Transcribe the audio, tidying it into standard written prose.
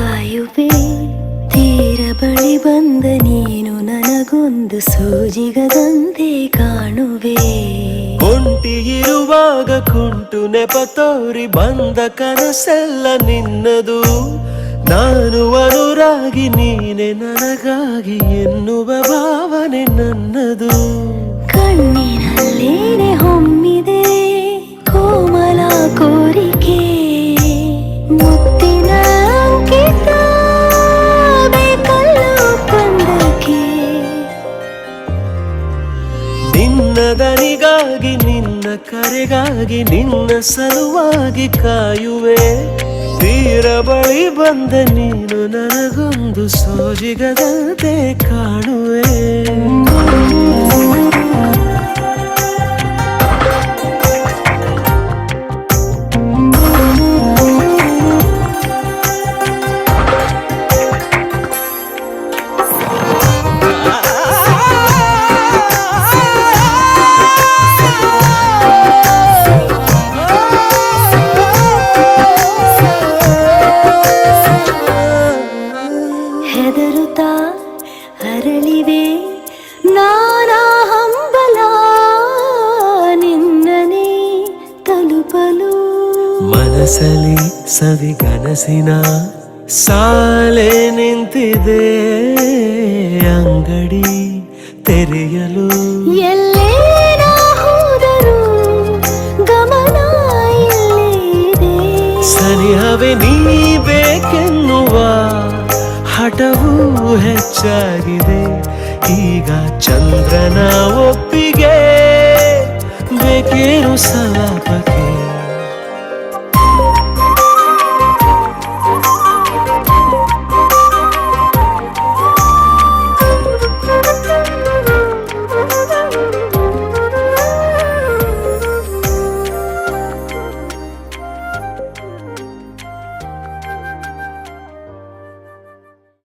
ಕಾಯುವೆ ತೀರ ಬಳಿ ಬಂದ ನೀನು ನನಗೊಂದು ಸೂಜಿಗದಂತೆ ಕಾಣುವೆ. ಒಂಟಿ ಇರುವಾಗ ಕುಂಟು ನೆಪ ತೋರಿ ಬಂದ ಕನಸೆಲ್ಲ ನಿನ್ನದು. ನಾನು ಅನುರಾಗಿ ನೀನೆ ನನಗಾಗಿ ಎನ್ನುವ ಭಾವನೆ ನನ್ನದು. ಕಣ್ಣಿನಲ್ಲೇನೆ ಹೊಮ್ಮಿದೆ ಕೋಮಲ ಕೋರಿಕೆ, ಮುತ್ತಿನ ಅಂಕಿತ ಬೇಕಲ್ಲ ಒಪ್ಪಂದಕ್ಕೆ. ನಿನ್ನ ದನಿಗಾಗಿ ನಿನ್ನ ಕರೆಗಾಗಿ ನಿನ್ನ ಸಲುವಾಗಿ ಕಾಯುವೆ. ತೀರ ಬಳಿ ಬಂದ ನೀನು ನನಗೊಂದು ಸೋಜಿಗದಂತೆ ಕಾಣುವೆ. ಹೆದರುತ್ತಾ ಅರಳಿವೆ ನಾನಾ ಹಂಬಲ ನಿನ್ನನೆ ತಲುಪಲು. ಮನಸಲಿ ಸವಿಗನಸಿನ ಸಾಲೆ ನಿಂತಿದೆ ಅಂಗಡಿ ತೆರೆಯಲು. ಎಲ್ಲೇ ನಾ ಹೋದರೂ ಗಮನ ಇಲ್ಲೇ ಇದೆ. ಸನಿಹವೇ ನೀ ಬೇಕೆನ್ನುವ ಹಠವೂ ಹೆಚ್ಚಾಗಿದೆ. ಈಗ ಚಂದ್ರನ ಒಪ್ಪಿಗೆ ಬೇಕೇನು ಸಲ